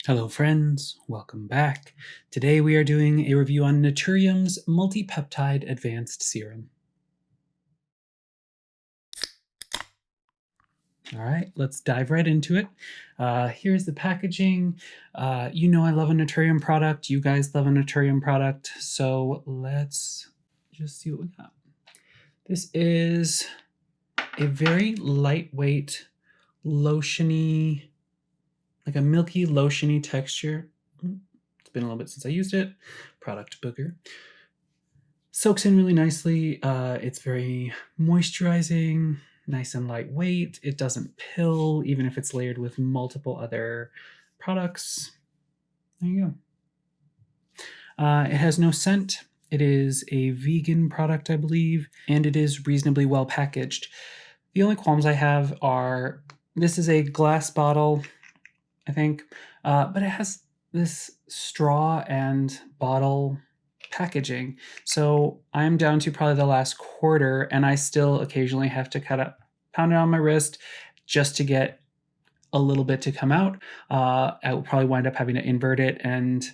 Hello friends, welcome back. Today we are doing a review on Naturium's Multi-Peptide Advanced Serum. All right, let's dive right into it. Here's the packaging. You know I love a Naturium product. You guys love a Naturium product. So let's just see what we got. This is a very lightweight, lotiony, like a milky, lotiony texture. It's been a little bit since I used it. Product booger. Soaks in really nicely. It's very moisturizing, nice and lightweight. It doesn't pill, even if it's layered with multiple other products. There you go. It has no scent. It is a vegan product, I believe, and it is reasonably well packaged. The only qualms I have are, this is a glass bottle, I think, but it has this straw and bottle packaging. So I'm down to probably the last quarter, and I still occasionally have to pound it on my wrist just to get a little bit to come out. I will probably wind up having to invert it and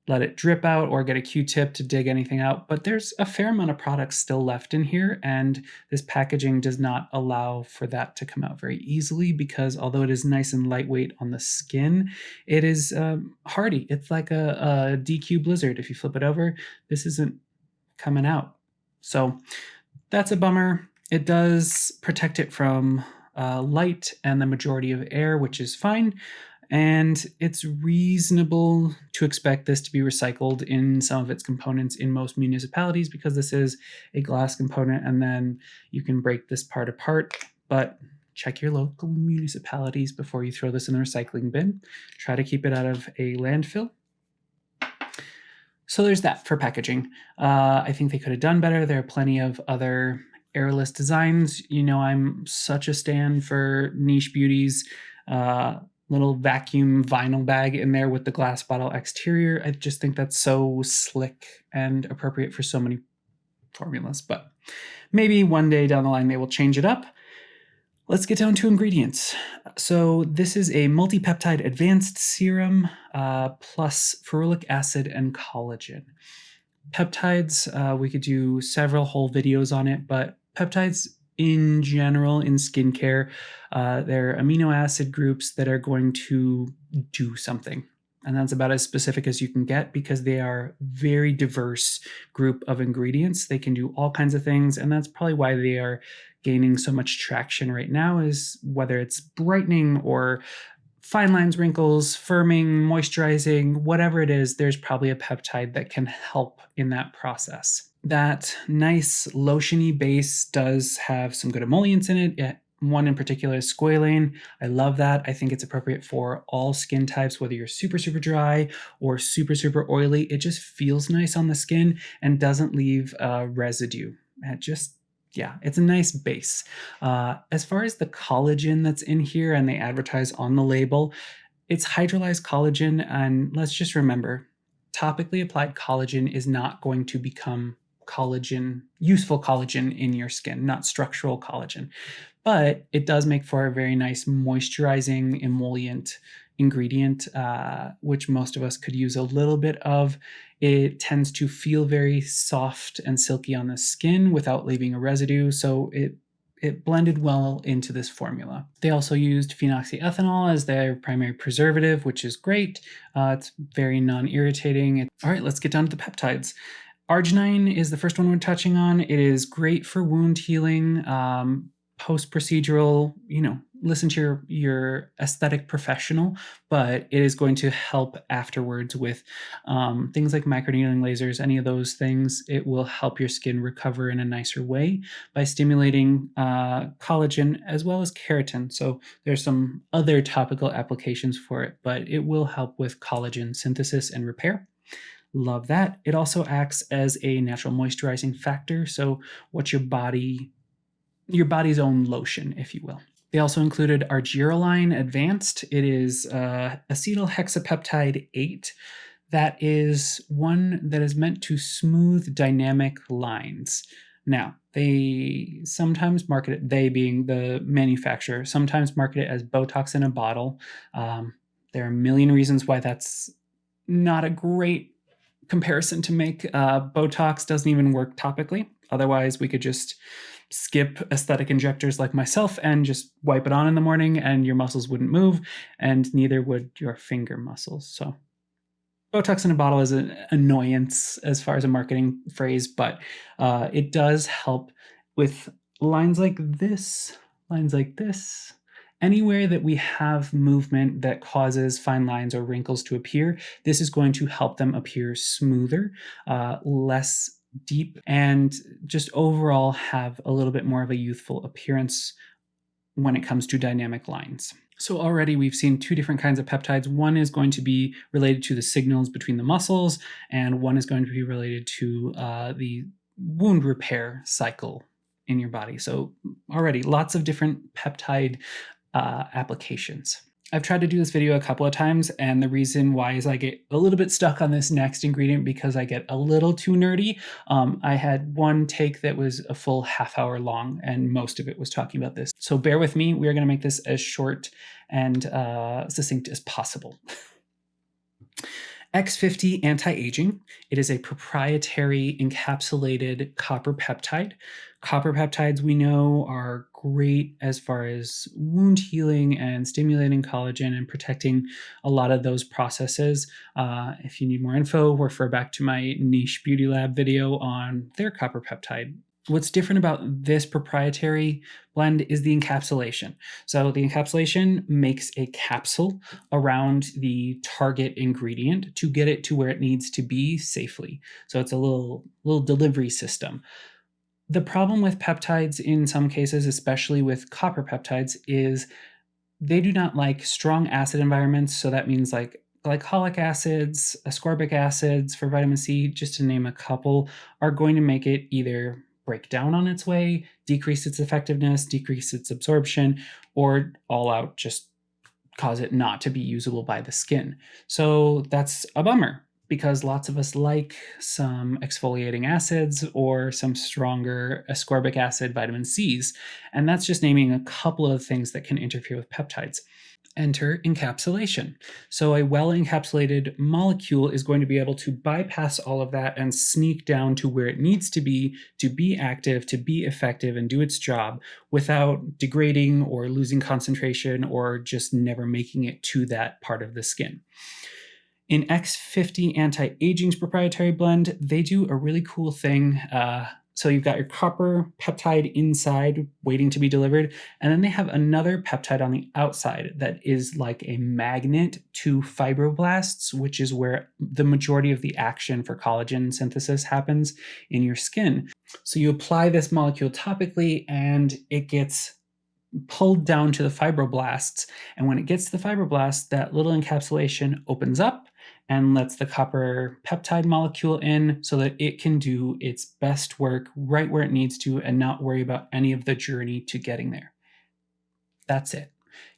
let it drip out or get a Q-tip to dig anything out. But there's a fair amount of products still left in here, and this packaging does not allow for that to come out very easily because although it is nice and lightweight on the skin, it is hardy. It's like a DQ Blizzard. If you flip it over, this isn't coming out. So that's a bummer. It does protect it from light and the majority of air, which is fine. And it's reasonable to expect this to be recycled in some of its components in most municipalities because this is a glass component and then you can break this part apart. But check your local municipalities before you throw this in the recycling bin. Try to keep it out of a landfill. So there's that for packaging. I think they could have done better. There are plenty of other airless designs. You know, I'm such a stan for niche beauties. Little vacuum vinyl bag in there with the glass bottle exterior. I just think that's so slick and appropriate for so many formulas, but maybe one day down the line they will change it up. Let's get down to ingredients. So this is a multi-peptide advanced serum plus ferulic acid and collagen. Peptides, we could do several whole videos on it, but peptides in general in skincare, they're amino acid groups that are going to do something. And that's about as specific as you can get because they are very diverse group of ingredients. They can do all kinds of things, and that's probably why they are gaining so much traction right now, is whether it's brightening or fine lines, wrinkles, firming, moisturizing, whatever it is, there's probably a peptide that can help in that process. That nice lotiony base does have some good emollients in it. One in particular is squalane. I love that. I think it's appropriate for all skin types, whether you're super, super dry or super, super oily. It just feels nice on the skin and doesn't leave residue. Yeah, it's a nice base. As far as the collagen that's in here, and they advertise on the label, it's hydrolyzed collagen, and let's just remember, topically applied collagen is not going to become collagen, useful collagen in your skin, not structural collagen. But it does make for a very nice moisturizing emollient ingredient, which most of us could use a little bit of. It tends to feel very soft and silky on the skin without leaving a residue, so it blended well into this formula. They also used phenoxyethanol as their primary preservative, which is great. It's very non-irritating. All right, let's get down to the peptides. Arginine is the first one we're touching on. It is great for wound healing, post-procedural, listen to your aesthetic professional, but it is going to help afterwards with things like microneedling lasers, any of those things. It will help your skin recover in a nicer way by stimulating collagen as well as keratin. So there's some other topical applications for it, but it will help with collagen synthesis and repair. Love that. It also acts as a natural moisturizing factor, so what your body's own lotion, if you will. They also included Argiroline Advanced. It is acetyl hexapeptide 8. That is one that is meant to smooth dynamic lines. Now, they sometimes market it, they being the manufacturer, sometimes market it as Botox in a bottle. There are a million reasons why that's not a great comparison to make. Botox doesn't even work topically. Otherwise, we could just skip aesthetic injectors like myself and just wipe it on in the morning and your muscles wouldn't move, and neither would your finger muscles. So Botox in a bottle is an annoyance as far as a marketing phrase, but it does help with lines like this, anywhere that we have movement that causes fine lines or wrinkles to appear. This is going to help them appear smoother, less deep, and just overall have a little bit more of a youthful appearance when it comes to dynamic lines. So already we've seen two different kinds of peptides. One is going to be related to the signals between the muscles, and one is going to be related to the wound repair cycle in your body. So already lots of different peptide applications. I've tried to do this video a couple of times, and the reason why is I get a little bit stuck on this next ingredient because I get a little too nerdy. I had one take that was a full half-hour long, and most of it was talking about this. So bear with me. We are going to make this as short and succinct as possible. X50 Anti-Aging. It is a proprietary encapsulated copper peptide. Copper peptides we know are great as far as wound healing and stimulating collagen and protecting a lot of those processes. If you need more info, refer back to my Niche Beauty Lab video on their copper peptide. What's different about this proprietary blend is the encapsulation. So the encapsulation makes a capsule around the target ingredient to get it to where it needs to be safely. So it's a little delivery system. The problem with peptides in some cases, especially with copper peptides, is they do not like strong acid environments. So that means like glycolic acids, ascorbic acids for vitamin C, just to name a couple, are going to make it either break down on its way, decrease its effectiveness, decrease its absorption, or all out just cause it not to be usable by the skin. So that's a bummer because lots of us like some exfoliating acids or some stronger ascorbic acid vitamin Cs. And that's just naming a couple of things that can interfere with peptides. Enter encapsulation. So a well-encapsulated molecule is going to be able to bypass all of that and sneak down to where it needs to be active, to be effective, and do its job without degrading or losing concentration or just never making it to that part of the skin. In X50 Anti-Aging's proprietary blend, they do a really cool thing. So you've got your copper peptide inside waiting to be delivered, and then they have another peptide on the outside that is like a magnet to fibroblasts, which is where the majority of the action for collagen synthesis happens in your skin. So you apply this molecule topically and it gets pulled down to the fibroblasts, and when it gets to the fibroblasts, that little encapsulation opens up and lets the copper peptide molecule in so that it can do its best work right where it needs to and not worry about any of the journey to getting there. That's it.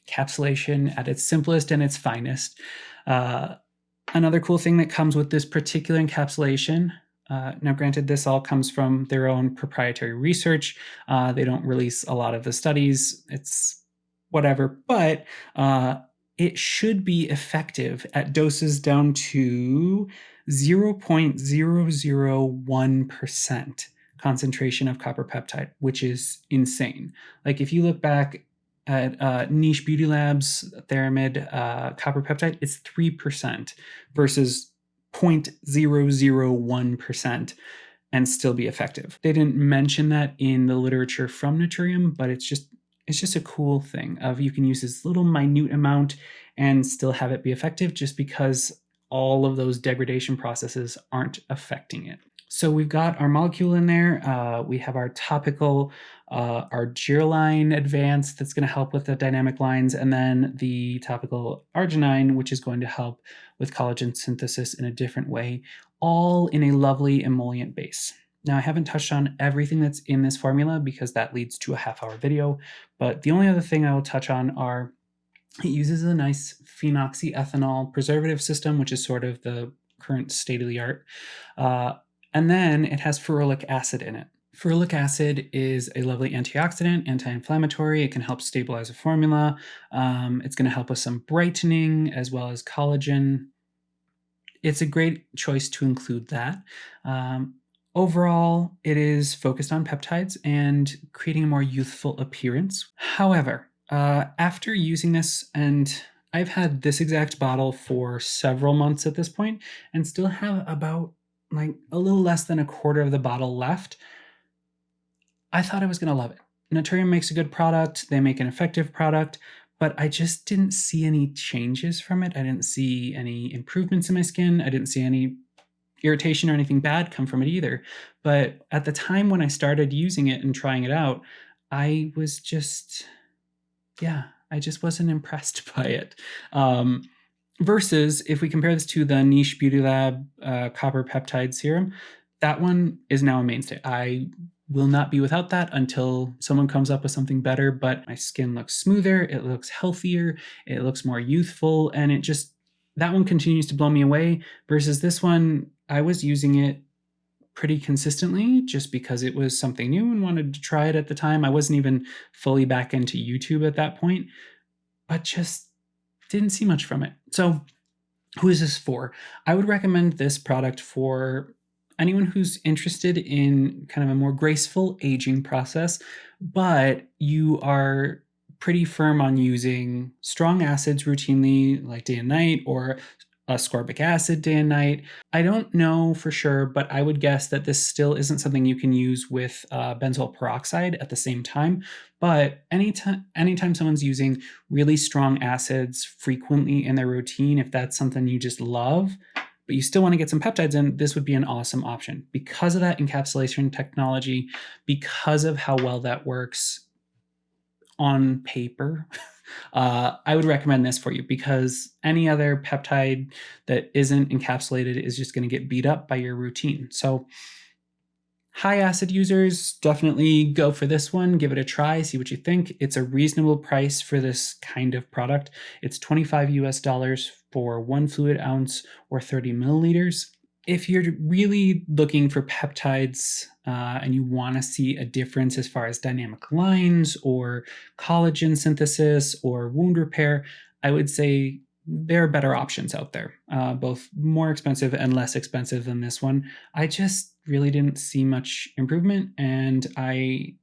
Encapsulation at its simplest and its finest. Another cool thing that comes with this particular encapsulation, now granted, this all comes from their own proprietary research. They don't release a lot of the studies. It's whatever, but it should be effective at doses down to 0.001% concentration of copper peptide, which is insane. Like if you look back at Niche Beauty Labs Theramid copper peptide, it's 3% versus 0.001% and still be effective. They didn't mention that in the literature from Naturium, but it's just a cool thing of you can use this little minute amount and still have it be effective just because all of those degradation processes aren't affecting it. So we've got our molecule in there. We have our topical, our Gerline Advanced that's going to help with the dynamic lines, and then the topical arginine, which is going to help with collagen synthesis in a different way, all in a lovely emollient base. Now, I haven't touched on everything that's in this formula because that leads to a half-hour video, but the only other thing I will touch on are it uses a nice phenoxyethanol preservative system, which is sort of the current state of the art. And then it has ferulic acid in it. Ferulic acid is a lovely antioxidant, anti-inflammatory. It can help stabilize a formula. It's going to help with some brightening as well as collagen. It's a great choice to include that. Overall, it is focused on peptides and creating a more youthful appearance. However, after using this, and I've had this exact bottle for several months at this point, and still have about like a little less than a quarter of the bottle left, I thought I was going to love it. Naturium makes a good product, they make an effective product, but I just didn't see any changes from it. I didn't see any improvements in my skin. I didn't see any irritation or anything bad come from it either. But at the time when I started using it and trying it out, I was just, yeah, I just wasn't impressed by it. Versus if we compare this to the Niche Beauty Lab Copper Peptide Serum, that one is now a mainstay. I will not be without that until someone comes up with something better, but my skin looks smoother, it looks healthier, it looks more youthful, and it just, that one continues to blow me away. Versus this one, I was using it pretty consistently just because it was something new and wanted to try it at the time. I wasn't even fully back into YouTube at that point, but just didn't see much from it. So who is this for? I would recommend this product for anyone who's interested in kind of a more graceful aging process, but you are pretty firm on using strong acids routinely, like day and night, or ascorbic acid day and night. I don't know for sure, but I would guess that this still isn't something you can use with benzoyl peroxide at the same time. But anytime someone's using really strong acids frequently in their routine, if that's something you just love, but you still want to get some peptides in, this would be an awesome option. Because of that encapsulation technology, because of how well that works on paper, I would recommend this for you, because any other peptide that isn't encapsulated is just going to get beat up by your routine. So high acid users, definitely go for this one. Give it a try, see what you think. It's a reasonable price for this kind of product. It's $25 US for 1 fluid ounce or 30 milliliters. If you're really looking for peptides and you want to see a difference as far as dynamic lines or collagen synthesis or wound repair, I would say there are better options out there, both more expensive and less expensive than this one. I just really didn't see much improvement, and I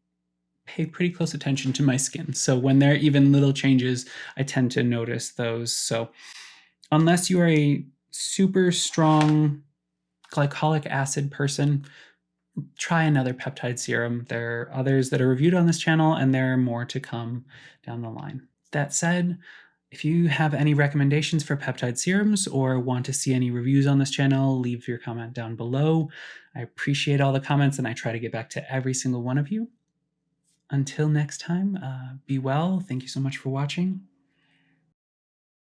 pay pretty close attention to my skin. So when there are even little changes, I tend to notice those. So unless you are a super strong glycolic acid person, try another peptide serum. There are others that are reviewed on this channel, and there are more to come down the line. That said, if you have any recommendations for peptide serums or want to see any reviews on this channel, leave your comment down below. I appreciate all the comments, and I try to get back to every single one of you. Until next time, be well. Thank you so much for watching.